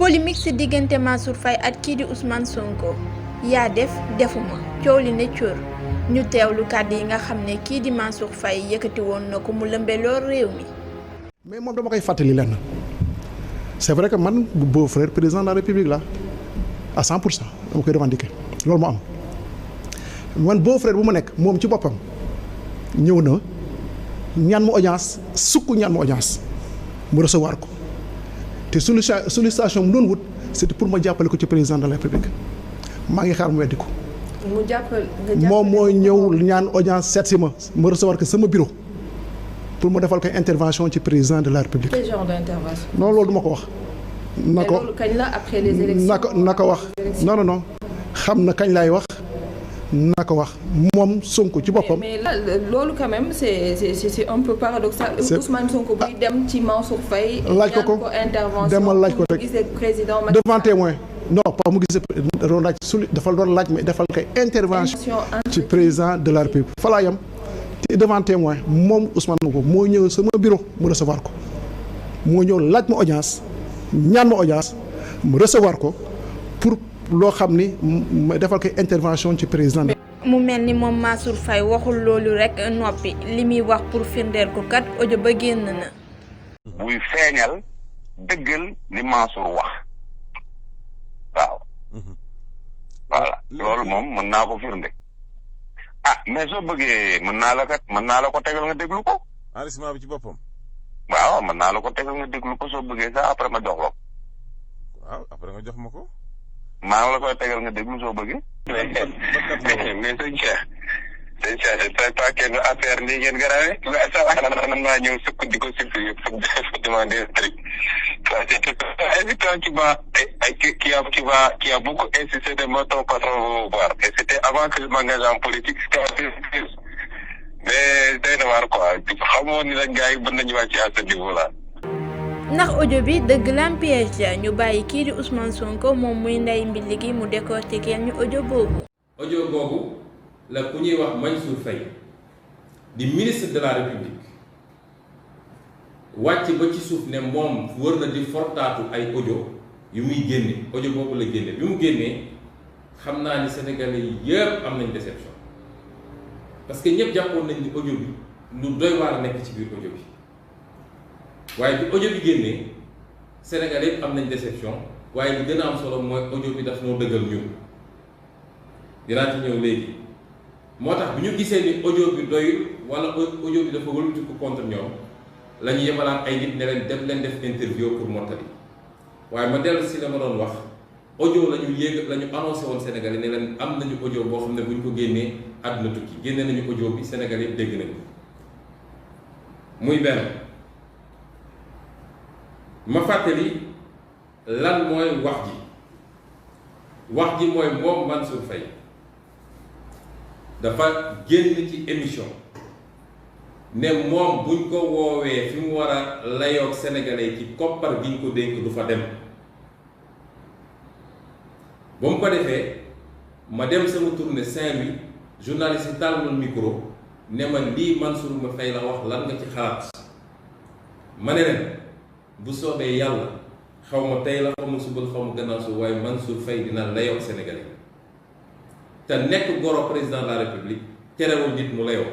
polémique ci diggante Mansour Faye ak kii di Ousmane Sonko yaa def defuma coow li ne cóor ñu teewlu kàddu yi nga xam ne kii di Mansour Faye yëkkati woon na ko mu lëmbe lool réew mi. mais moom dama koy fàttali lenn c'est vrai que man bu beau frère président de la république la à 100% dama koy revendiquer loolu moo am man beau frère bu ma nekk moom ci boppam ñëw na ñaan ma audience sukk ñaan ma audience mu recevoir ko te sollicitation mu doon wut c'était pour ma jàppale ko ci président de la république maa ngi xaar mu weddi ko. mu jàppal moom mooy ñëw ñaan audience seet si ma recevoir ko sama bureau pour ma defal ko intervention ci président de la république. quel genre d'intervention. non loolu du ma ko wax. na ko loolu kañ la après les élections. na ko wax non xam na kañ laay wax na ko wax moom Sonko ci boppam. mais loolu quand même c'est un peu paradoxal. Ousmane Sonko buy dem ci Mansour Faye. laaj ko intervention demal laaj ko rek gisee président devant témoin non pas mu gisee doon laaj dafa doon laaj mais defal koy intervention ci président de la république fa laa yam te devant témoin moom Ousmane Sonko moo ñëw sama bureau mu recevoir ko moo ñëw laaj ma audience ñaan ma audience mu recevoir ko pour loo xam ni ma defal koy intervention ci président. mu mel ni moom Mansour Faye waxul loolu rek noppi li muy wax pour firndeel ko kat audio ba génn na. buy feeñal dëggal li Mansour wax waaw. voilà loolu moom mën naa ko firnde. ah mais soo bëggee mën naa la ko tegal nga déglu ko. enregistrement bi ci boppam. waaw mën naa la ko tegal nga déglu ko soo bëggee sax après ma jox la ko. waaw après nga jox ma ko. maa ngi la koy tegal nga déglu soo bëggee. mais sëñ Cheikh c'est pas kenn affaire nii ngeen garaawee. waaye sax man maa ñëw sukk di ko sukk yëpp pour demander un truc. qui a beaucoup insisté de mettre ton patron au pouvoir. Et c'était avant que je m'engage en politique. Mais day na waar quoi xamoon ni nag gars yi mën nañu wàcc à ce niveau là. ndax audio bi dëgg la piège ñu bàyyi kii di Ousmane Sonko moom muy ndey mbilli gi mu décortiquer ñu audio boobu. audio boobu la ku ñuy wax Mansour Faye di ministre de la République wàcc ba ci suuf ne moom wër na di fortaatu ay audio yu muy génne audio boobu la génne bi mu génnee xam naa ni sénégalais yi yëpp am nañ déception parce que ñëpp jàppoon nañ ni audio bi lu doy waar nekk ci biir audio bi waaye bi audio bi génnee sénégalais yëpp am nañ déception waaye li gën a am solo mooy audio bi daf noo dëggal ñun dinaa ci ñëw léegi moo tax bi ñu gisee ni audio bi doyul wala audio bi dafa wëlbatiku contre ñoom la ñu yebalaat ay nit ne leen dem leen def interview pour mottali waaye ma dellu si la ma doon wax audio la ñu yéeg la ñu annoncé woon Sénégal yi ne leen am nañu audio boo xam ne bu ñu ko génnee àdduna tukki génne nañu audio bi Sénégal yëpp dégg nañu muy benn ma fàttali lan mooy wax ji mooy moom Mansour Faye dafa génn ci émission ne moom buñ ko woowee fi mu war a layoog sénégalais ci koppar gi ñu ko dénk du fa dem ba mu ko defee ma dem sama tournée Saint-Louis journaliste yi tàll na micro ne ma lii Mansour ma Faye la wax lan nga ci xalaat ma ne leen bu soobee yàlla xaw ma tey la xaw ma suba xaw ma gannaaw su waaye Mansour Faye dina layoog sénégalais te nekk goro président de la république terewul nit mu layoo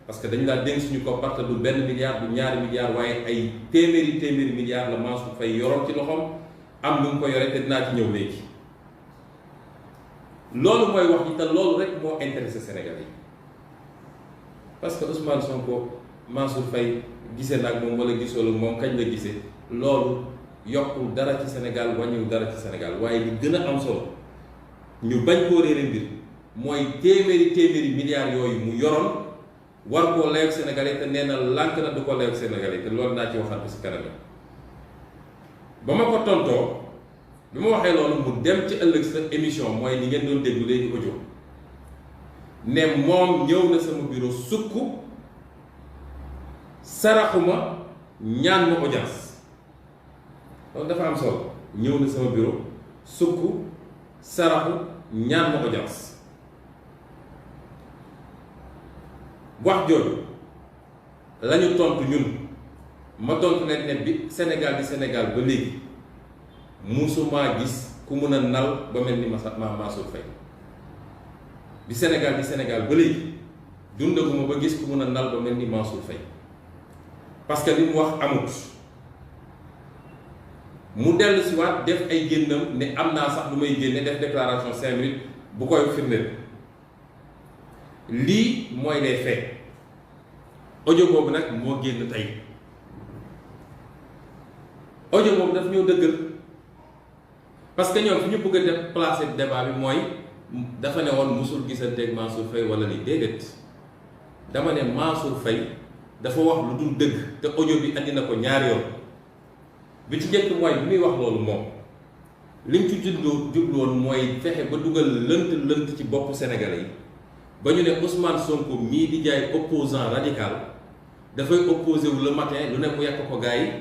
parce que dañu laa dénk suñu koppar te du benn milliard du ñaari milliards waaye ay téeméeri milliards la Mansour Faye yoroon ci loxoom am lu mu ko yore te dinaa ci ñëw léegi loolu mooy wax ji te loolu rek moo intéressé Sénégalais yi parce que Ousmane Sonko Mansour Faye gisee nag moom wala gisoo la moom kañ la gisee loolu yokkul dara ci Sénégal wàññiwul dara ci Sénégal waaye li gën a am solo ñu bañ koo réere mbir mooy téeméeri milliards yooyu mu yoroon war koo layoog Sénégalais te nee na lànk na du ko layoog Sénégalais te loolu naa ci waxaat bi si kanam ba ma ko tontoo bi ma waxee loolu mu dem ci ëllëg sa émission mooy li ngeen doon déglu léegi audio ne moom ñëw na sama bureau sukk saraxuma ñaan ma audience loolu dafa am solo ñëw na sama bureau sukk saraxu ñaan ma audience wax jooju la ñu tontu ñun ma tontu leen ne bi Sénégal di Sénégal ba léegi musuma gis ku mun a nal ba mel ni Mansour Faye di Sénégal ba léegi dundaguma ba gis ku mun a nal ba mel ni Mansour Faye parce que li mu wax amut mu dellu si waat def ay génnam ne am naa sax lu may génne def déclaration 5 minutes bu koy firndeel lii mooy les faits audio boobu nag moo génn tey audio boobu daf ñoo dëggal parce que ñoom fi ñu bëgg a def placer débat bi mooy dafa ne woon musul gisanteeg Mansour Faye wala li déedéet dama ne Mansour Faye dafa wax lu dul dëgg te audio bi andi na ko ñaari yoon bi ci njëkk mooy bi muy wax loolu moom liñ ci jubloon mooy fexe ba dugal lënt ci boppu Sénégalais yi ba ñu ne Ousmane Sonko mii di jaay opposant radical dafay opposé wu le matin lu ne mu yàq ko gars yi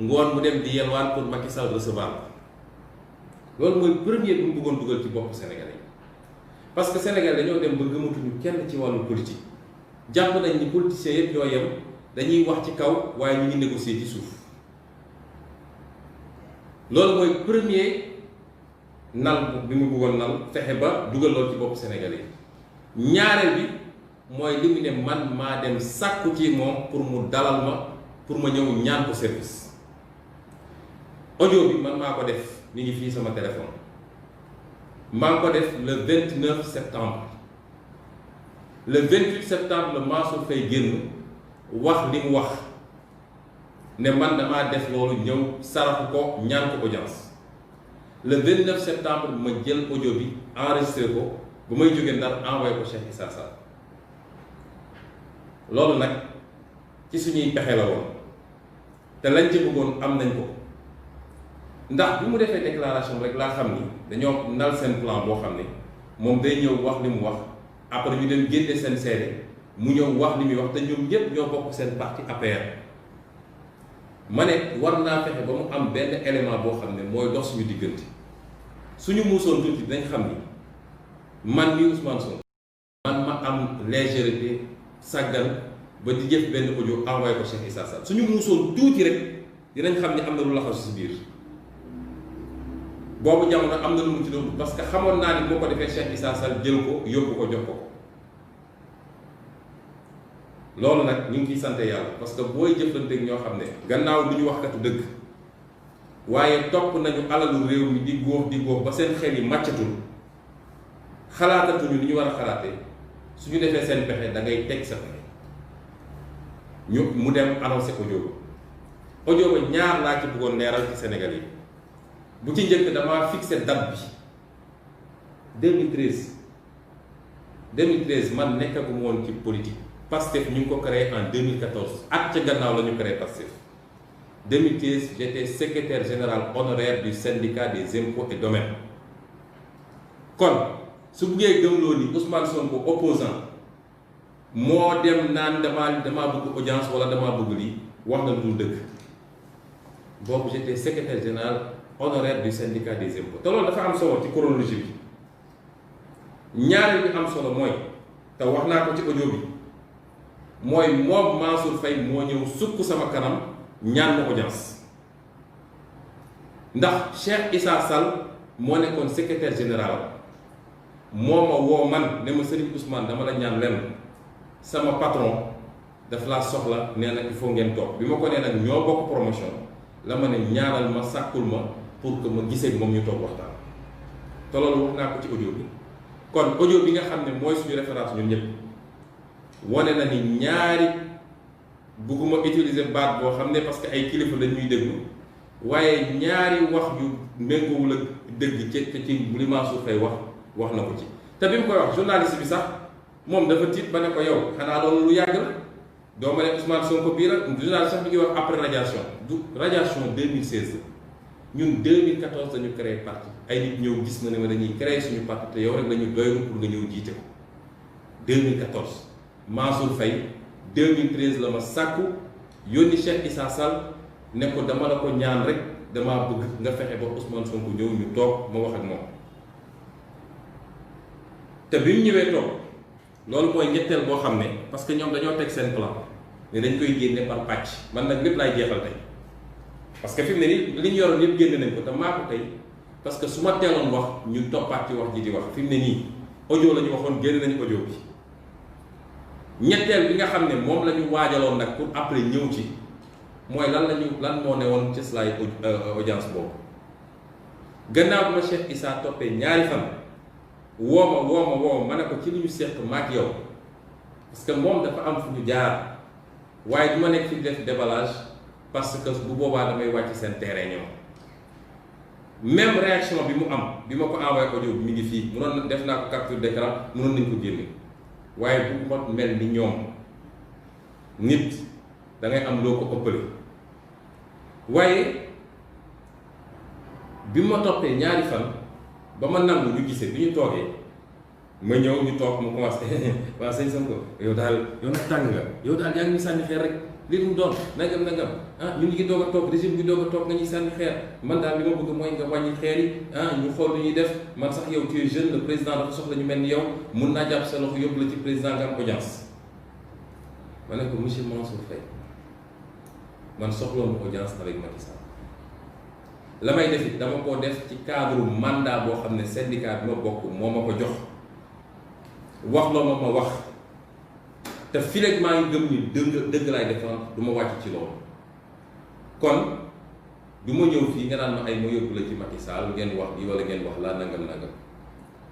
ngoon mu dem di yelwaan pour Macky Sall recevoir loolu mooy premier bi mu bëggoon dugal ci boppu Sénégalais yi parce que Sénégal dañoo dem ba gëmatuñu kenn ci wàllu politique jàpp nañ ni politiciens yëpp ñoo yem dañuy wax ci kaw waaye ñu ngi négocier ci suuf loolu mooy premier nal bi mu bëggoon nal fexe ba dugal loolu ci boppu Sénégalais yi ñaareel bi mooy li mu ne man maa dem sàkku ci moom pour mu dalal ma pour ma ñëw ñaan ko service audio bi man maa ko def mi ngi fii sama téléphone maa ngi ko def le 29 septembre le 28 septembre le Mansour Faye génn wax li mu wax ne man damaa def loolu ñëw saraxu ko ñaan ko audience le 29 septembre ma jël audio bi enregistré ko bu may jógee Ndar envoyé ko Cheikh Issa Sall loolu nag ci suñuy pexe la woon te lañ ci bëggoon am nañ ko ndax bi mu defee déclaration rek laa xam ni dañoo nal seen plan boo xam ne moom day ñëw wax li mu wax après ñu dem génne seen seede mu ñëw wax li muy wax te ñoom ñëpp ñoo bokk seen parti APR ma ne war naa fexe ba mu am benn élément boo xam ne mooy dox suñu diggante suñu muusoon tuuti dañ xam ni man mi Ousmane Sonko man ma am légèreté sàggan ba di jëf benn audio envoyé ko Cheikh Issa Sall suñu muusoon tuuti rek dinañ xam ni am na lu laxasu si biir boobu jamono am na lu mu ci doon parce que xamoon naa ni moo ko defee Cheikh Issa Sall jël ko yóbbu ko jox ko loolu nag ñu ngi ciy sant yàlla parce que booy jëflanteeg ñoo xam ne gannaaw lu ñu waxkatu dëgg waaye topp nañu alalu réew mi di góox ba seen xel yi màccatul xalaatatuñu ni ñu war a xalaatee su ñu defee seen pexe da ngay teg sa pexe mu dem annoncé audio ba ñaar laa ci bëggoon leeral ci Sénégal yi bu ci njëkk damaa fixé date bi 2013 man nekkaguma woon ci politique Pastef ñu ngi ko créé en 2014 at ca gannaaw la ñu créé Pastef 2015 j'étais secrétaire général honoraire du syndicat des impôts et domaines kon su buggee gëmloo ni Ousmane Sonko opposant moo dem naan damaa bëgg audience wala damaa bëgg lii wax na lu dëgg boobu j'étais secrétaire général honoraire du syndicat des impôts te loolu dafa am solo ci chronologie bi ñaareel bi am solo mooy te wax naa ko ci audio bi mooy moom Mansour Faye moo ñëw sukk sama kanam ñaan ma audience ndax Cheikh Issa Sall moo nekkoon secrétaire général moo ma woo man ne ma Serigne Ousmane dama la ñaan lenn sama patron daf laa soxla nee na il faut ngeen toog bi ma ko nee nag ñoo bokk promotion la ma ne ñaanal ma sàkkul ma pour que ma gisee moom ñu toog waxtaan te loolu wax naa ko ci audio bi kon audio bi nga xam ne mooy suñu référence ñun ñëpp wane na ni ñaari bugguma utiliser baat boo xam ne parce que ay kilifa lañ ñuy déglu waaye ñaari wax yu méngoowul ak dëgg ci li Mansour Faye wax na ko ci te bi mu koy wax journaliste bi sax moom dafa tiit ba ne ko yow xanaa loolu lu yàgg la doo ma ne Ousmane Sonko bii la journaliste sax mi ngi wax après radiation du radiation 2016 ñun 2014 dañu créé parti ay nit ñëw gis na ne ma dañuy créé suñu parti te yow rek la ñu doylu pour nga ñëw jiite ko 2014 Mansour Faye 2013 la ma sàkku yónni Cheikh Issa Sall ne ko dama la ko ñaan rek damaa bëgg nga fexe ba Ousmane Sonko ñëw ñu toog ma wax ak moom te bi mu ñëwee toog loolu mooy ñetteel boo xam ne parce que ñoom dañoo teg seen plan ne dañ koy génne par pàcc man nag lépp laay jeexal tey parce que fi mu ne nii li ñu yoroon yëpp génn nañ ko te maa ko tey parce que su ma teeloon wax ñu toppaat ci wax ji di wax fi mu ne nii audio la ñu waxoon génn nañu audio bi ñetteel bi nga xam ne moom la ñu waajaloon nag pour après ñëw ci mooy lan moo ne woon ci slide audience boobu gannaaw bi ma Cheikh Issa toppee ñaari fan woo ma ne ko ci li ñu seq maak yow parce que moom dafa am fu ñu jaar waaye du ma nekk fi def déballage parce que bu boobaa damay wàcc seen terrain ñoom même réaction bi mu am bi ma ko envoyé audio bi mi ngi fii munoon na def naa ko capture d'écran munoon nañ ko génne waaye bu ma mel ni ñoom nit da ngay am loo ko ëppale waaye bi ma toppee ñaari fan ba ma nangu ñu gisee bi ñu toogee ma ñëw ñu toog mu commencé waaw sëñ Sonko yow daal yow nag tàng nga yow daal yaa ngi ñuy sànni xeer rek lii mu doon nangam ñu ngi doog a toog régime bi doog a toog nga ñuy sànni xeer man daal li ma bëgg mooy nga wàññi xeer yi ñu xool lu ñuy def man sax yow tu es jeune le président dafa soxla ñu mel ni yow mun naa jàpp sa loxo yóbbu la ci président nga am audience ma ne ko monsieur Mansour Faye man soxloon audience avec Macky Sall la may def it dama koo def ci cadre mandat boo xam ne syndicat bi ma bokk moo ma ko jox wax loo ma wax te fileeg maa ngi gëm ni dëgg laay défendre du ma wàcc ci loolu kon du ma ñëw fii nga naan ma ay ma yóbbu la ci Macky Sall ngeen wax bi wala ngeen wax laa nangam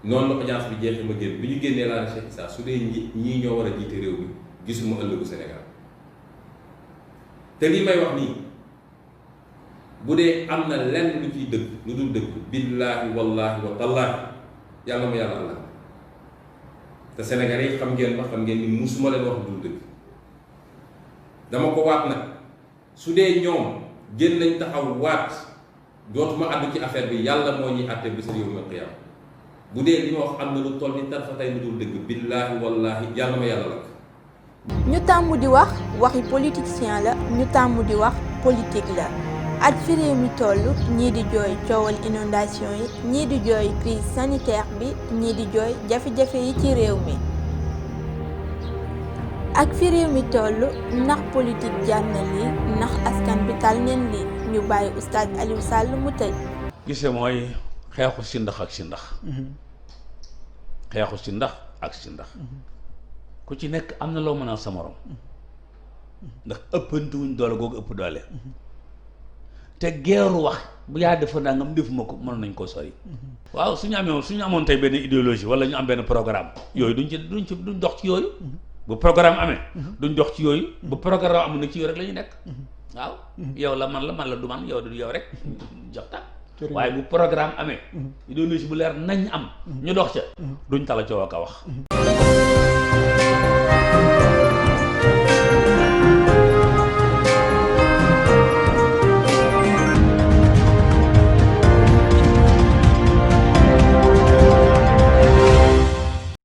noonu la audience bi jeexee ma génn bi ñu génnee laa ne Cheikh Issa su dee ñii ñoo war a jiite réew mi gisuma ëllëgu Sénégal te lii may wax nii bu dee am na lenn lu ciy dëgg lu dul dëgg billaahi wallaahi wa tallaahi yàlla ma yàlla Allah te Sénégalais yi xam ngeen ma xam ngeen ni musuma leen wax lu dul dëgg dama ko waat nag su dee ñoom génn nañ taxaw waat dootuma àddu ci affaire bi yàlla moo ñuy àtte bi sa yawmal qiyaama bu dee li ma wax am na lu toll ni tarfa tey lu dul dëgg billaahi wallaahi yàlla ma yàlla lakk. ñu tàmm di wax waxi politicien la ñu tàmm di wax politique la at fi réew mi toll ñii di jooy coowal inondation yi ñii di jooy crise sanitaire bi ñii di jooy jafe-jafe yi ci réew mi ak fi réew mi toll ndax politique jar na lii ndax askan bi tal neen lii ñu bàyyi oustaz Aliou Sall mu tëj. gise mooy xeexu si ndax ak si ndax xeexu si ndax ak si ndax ku ci nekk am na loo mën a sa morom ndax ëppantuwuñ doole googu ëpp doole te geeru wax bu yaa defa nangam defuma ko mën nañ koo sori waaw suñu amoon tey benn idéologie wala ñu am benn programme yooyu duñ dox ci yooyu bu programme amee duñ dox ci yooyu bu programme amul nag ci yooyu rek la ñu nekk waaw yow la man la du man yow du yow rek jox ta waaye bu programme amee idéologie bu leer nañ am ñu dox ca duñ tala coow ak a wax